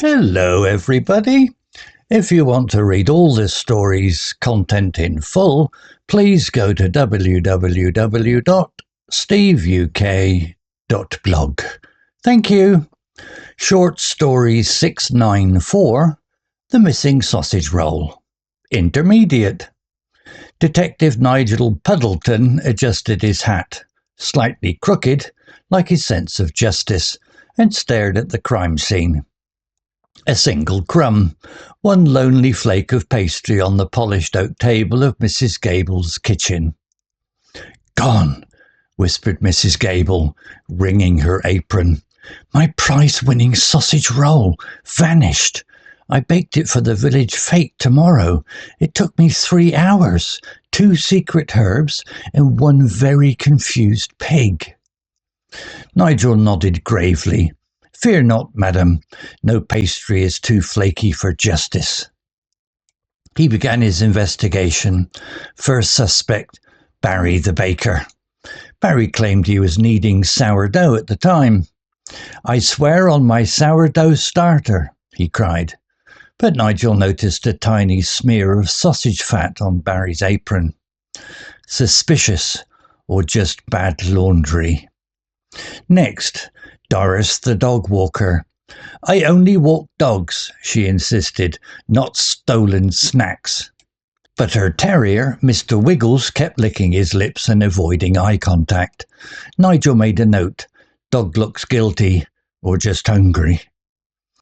Hello everybody. If you want to read all this story's content in full, please go to www.steveuk.blog. Thank you. Short Story 694, The Missing Sausage Roll. Intermediate. Detective Nigel Puddleton adjusted his hat, slightly crooked, like his sense of justice, and stared at the crime scene. A single crumb, one lonely flake of pastry on the polished oak table of Mrs. Gable's kitchen. "Gone," whispered Mrs. Gable, wringing her apron. "My prize-winning sausage roll vanished. I baked it for the village fete tomorrow. It took me 3 hours, 2 secret herbs, and 1 very confused pig." Nigel nodded gravely. "Fear not, madam. No pastry is too flaky for justice." He began his investigation. First suspect, Barry the baker. Barry claimed he was kneading sourdough at the time. "I swear on my sourdough starter," he cried. But Nigel noticed a tiny smear of sausage fat on Barry's apron. Suspicious, or just bad laundry. Next, Doris the dog walker. "I only walk dogs," she insisted, "not stolen snacks." But her terrier, Mr. Wiggles, kept licking his lips and avoiding eye contact. Nigel made a note. Dog looks guilty, or just hungry.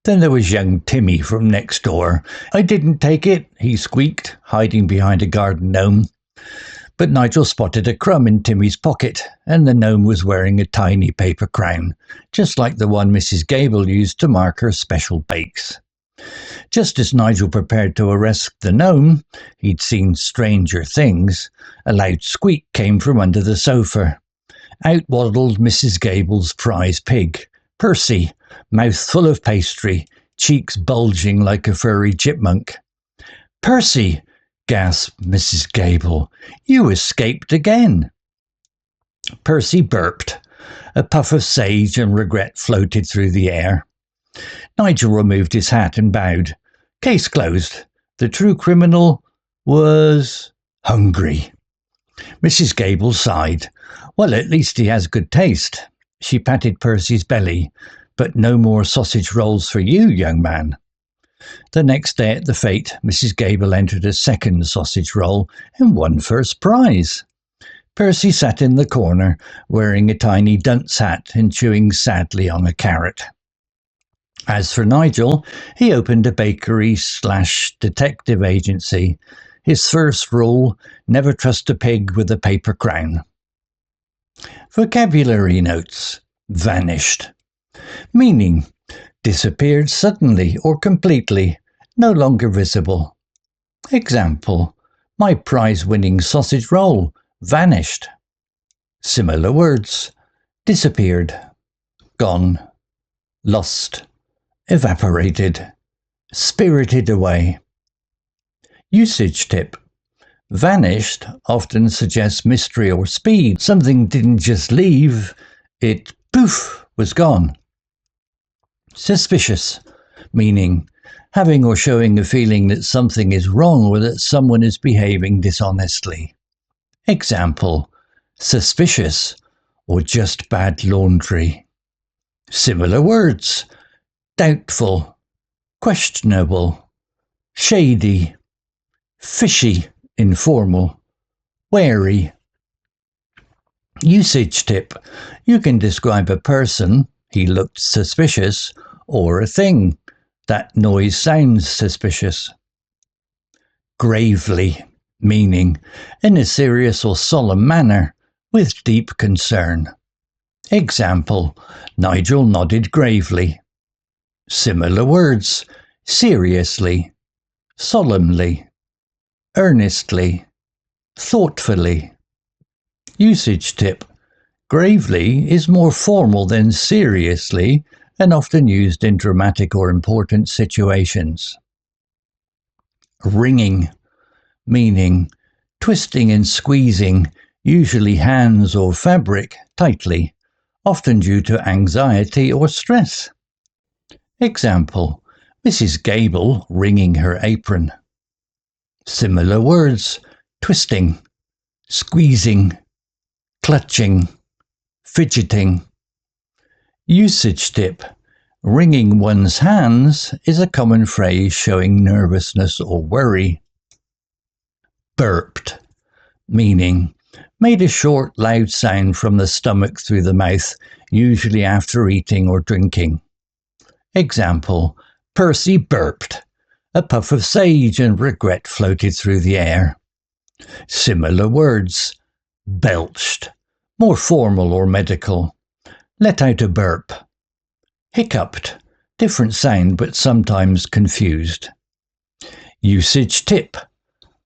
Then there was young Timmy from next door. "I didn't take it," he squeaked, hiding behind a garden gnome. But Nigel spotted a crumb in Timmy's pocket, and the gnome was wearing a tiny paper crown, just like the one Mrs. Gable used to mark her special bakes. Just as Nigel prepared to arrest the gnome, he'd seen stranger things. A loud squeak came from under the sofa. Out waddled Mrs. Gable's prize pig, Percy, mouth full of pastry, cheeks bulging like a furry chipmunk. "Percy!" gasped Mrs. Gable. "You escaped again." Percy burped. A puff of sage and regret floated through the air. Nigel removed his hat and bowed. Case closed. The true criminal was hungry. Mrs. Gable sighed. "Well, at least he has good taste." She patted Percy's belly. "But no more sausage rolls for you, young man." The next day at the fete, Mrs. Gable entered a second sausage roll and won first prize. Percy sat in the corner, wearing a tiny dunce hat and chewing sadly on a carrot. As for Nigel, he opened a bakery/detective agency. His first rule, never trust a pig with a paper crown. Vocabulary notes. Vanished. Meaning. Disappeared suddenly or completely, no longer visible. Example, my prize-winning sausage roll vanished. Similar words, disappeared, gone, lost, evaporated, spirited away. Usage tip. Vanished often suggests mystery or speed. Something didn't just leave, it, poof, was gone. Suspicious, meaning having or showing a feeling that something is wrong or that someone is behaving dishonestly. Example, suspicious or just bad laundry. Similar words, doubtful, questionable, shady, fishy, informal, wary. Usage tip. You can describe a person, he looked suspicious, or a thing, that noise sounds suspicious. Gravely, meaning in a serious or solemn manner, with deep concern. Example, Nigel nodded gravely. Similar words, seriously, solemnly, earnestly, thoughtfully. Usage tip. Gravely is more formal than seriously and often used in dramatic or important situations. Wringing, meaning twisting and squeezing, usually hands or fabric, tightly, often due to anxiety or stress. Example, Mrs. Gable wringing her apron. Similar words: twisting, squeezing, clutching, fidgeting. Usage tip: wringing one's hands is a common phrase showing nervousness or worry. Burped, meaning made a short, loud sound from the stomach through the mouth, usually after eating or drinking. Example: Percy burped. A puff of sage and regret floated through the air. Similar words: belched, more formal or medical. Let out a burp. Hiccuped, different sound but sometimes confused. Usage tip: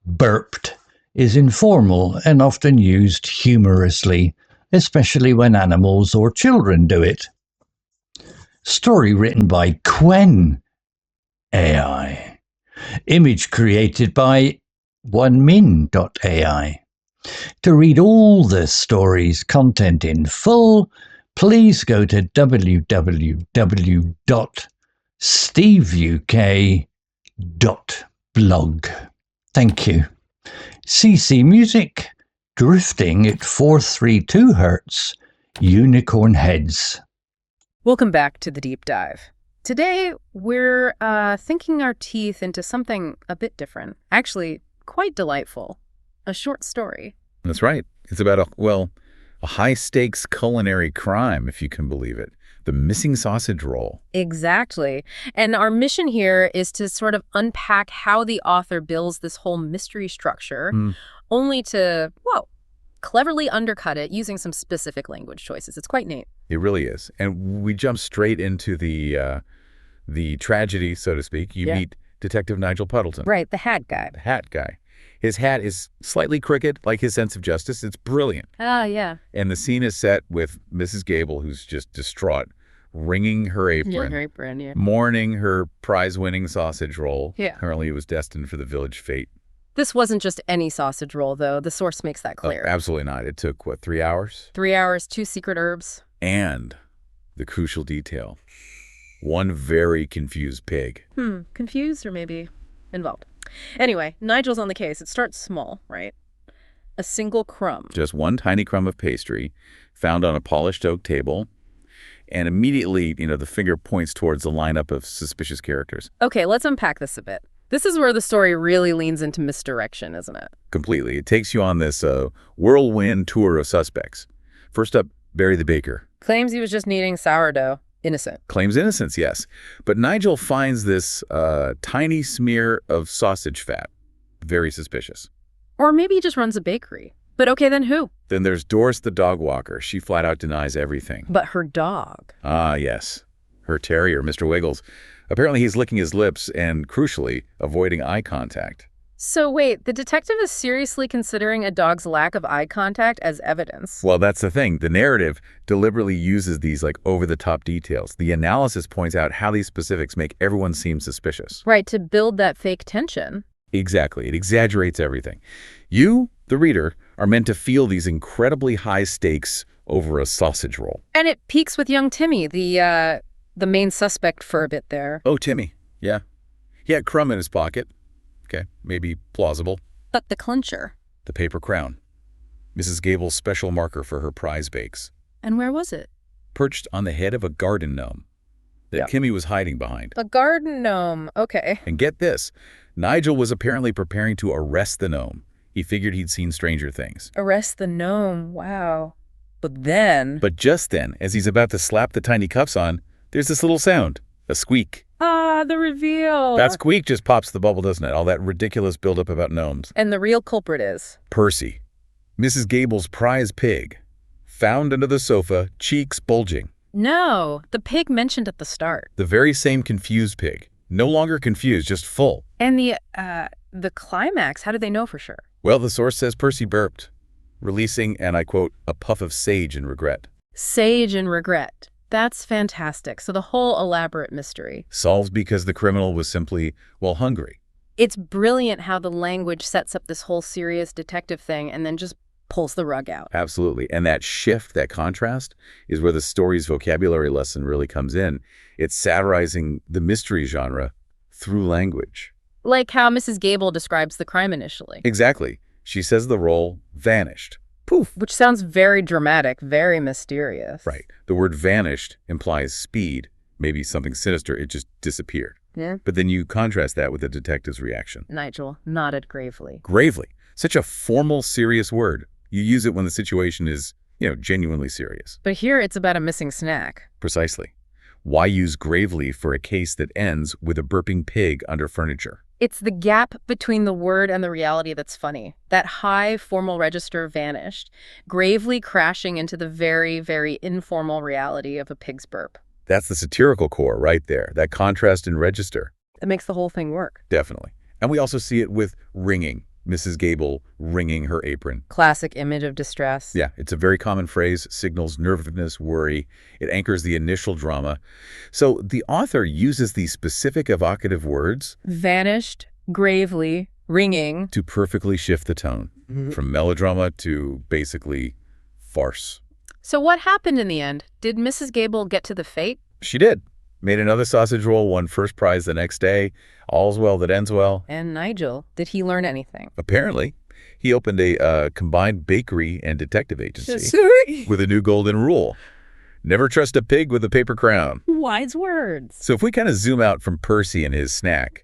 burped is informal and often used humorously, especially when animals or children do it. Story written by Quen AI. Image created by onemin.ai. To read all the story's content in full, please go to www.steveuk.blog. Thank you. CC Music, drifting at 432 Hz, Unicorn Heads. Welcome back to the deep dive. Today, we're thinking our teeth into something a bit different. Actually, quite delightful. A short story. That's right. It's about a high-stakes culinary crime, if you can believe it. The missing sausage roll. Exactly. And our mission here is to sort of unpack how the author builds this whole mystery structure, only to, cleverly undercut it using some specific language choices. It's quite neat. It really is. And we jump straight into the tragedy, so to speak. You meet Detective Nigel Puddleton. Right, the hat guy. The hat guy. His hat is slightly crooked, like his sense of justice. It's brilliant. Ah, yeah. And the scene is set with Mrs. Gable, who's just distraught, wringing her apron. Yeah, her apron, yeah. Mourning her prize-winning sausage roll. Yeah. Apparently it was destined for the village fete. This wasn't just any sausage roll, though. The source makes that clear. Oh, absolutely not. It took, 3 hours? 3 hours, 2 secret herbs. And the crucial detail: one very confused pig. Confused or maybe involved. Anyway, Nigel's on the case. It starts small, right? A single crumb. Just one tiny crumb of pastry found on a polished oak table. And immediately, the finger points towards the lineup of suspicious characters. Okay, let's unpack this a bit. This is where the story really leans into misdirection, isn't it? Completely. It takes you on this whirlwind tour of suspects. First up, Barry the baker. Claims he was just kneading sourdough. Innocent. Claims innocence, yes. But Nigel finds this tiny smear of sausage fat. Very suspicious. Or maybe he just runs a bakery. But okay, then who? Then there's Doris the dog walker. She flat out denies everything. But her dog. Ah, yes. Her terrier, Mr. Wiggles. Apparently he's licking his lips and, crucially, avoiding eye contact. So wait, the detective is seriously considering a dog's lack of eye contact as evidence? Well, that's the thing. The narrative deliberately uses these over-the-top details. The analysis points out how these specifics make everyone seem suspicious. Right, to build that fake tension. Exactly. It exaggerates everything. You, the reader, are meant to feel these incredibly high stakes over a sausage roll. And it peaks with young Timmy, the main suspect for a bit there. Oh, Timmy. Yeah. He had crumb in his pocket. Okay, maybe plausible. But the clincher. The paper crown. Mrs. Gable's special marker for her prize bakes. And where was it? Perched on the head of a garden gnome that Timmy was hiding behind. A garden gnome, okay. And get this, Nigel was apparently preparing to arrest the gnome. He figured he'd seen stranger things. Arrest the gnome, wow. But just then, as he's about to slap the tiny cuffs on, there's this little sound, a squeak. Ah, the reveal. That squeak just pops the bubble, doesn't it? All that ridiculous buildup about gnomes. And the real culprit is? Percy, Mrs. Gable's prize pig, found under the sofa, cheeks bulging. No, the pig mentioned at the start. The very same confused pig. No longer confused, just full. And the climax, how did they know for sure? Well, the source says Percy burped, releasing, and I quote, a puff of sage and regret. Sage and regret. That's fantastic. So the whole elaborate mystery solves because the criminal was simply, hungry. It's brilliant how the language sets up this whole serious detective thing and then just pulls the rug out. Absolutely. And that shift, that contrast, is where the story's vocabulary lesson really comes in. It's satirizing the mystery genre through language. Like how Mrs. Gable describes the crime initially. Exactly. She says the roll vanished. Poof. Which sounds very dramatic, very mysterious. Right. The word vanished implies speed, maybe something sinister. It just disappeared. Yeah. But then you contrast that with the detective's reaction. Nigel nodded gravely. Gravely. Such a formal, serious word. You use it when the situation is, genuinely serious. But here it's about a missing snack. Precisely. Why use gravely for a case that ends with a burping pig under furniture? It's the gap between the word and the reality that's funny. That high formal register vanished, gravely crashing into the very, very informal reality of a pig's burp. That's the satirical core right there, that contrast in register. It makes the whole thing work. Definitely. And we also see it with wringing. Mrs. Gable wringing her apron. Classic image of distress. Yeah, it's a very common phrase, signals nervousness, worry. It anchors the initial drama. So the author uses these specific evocative words. Vanished, gravely, wringing. To perfectly shift the tone. From melodrama to basically farce. So what happened in the end? Did Mrs. Gable get to the fete? She did. Made another sausage roll, won first prize the next day. All's well that ends well. And Nigel, did he learn anything? Apparently. He opened a combined bakery and detective agency Sorry. with a new golden rule. Never trust a pig with a paper crown. Wise words. So if we kind of zoom out from Percy and his snack,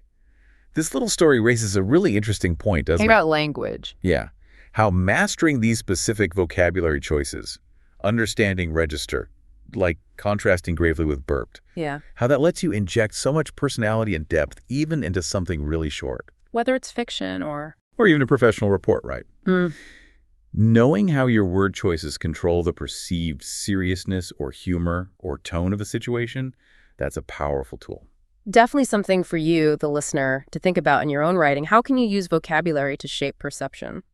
this little story raises a really interesting point, doesn't it? About language. Yeah. How mastering these specific vocabulary choices, understanding register, like contrasting gravely with burped. Yeah. How that lets you inject so much personality and depth even into something really short. Whether it's fiction or even a professional report, right? Knowing how your word choices control the perceived seriousness or humor or tone of a situation, that's a powerful tool. Definitely something for you, the listener, to think about in your own writing. How can you use vocabulary to shape perception?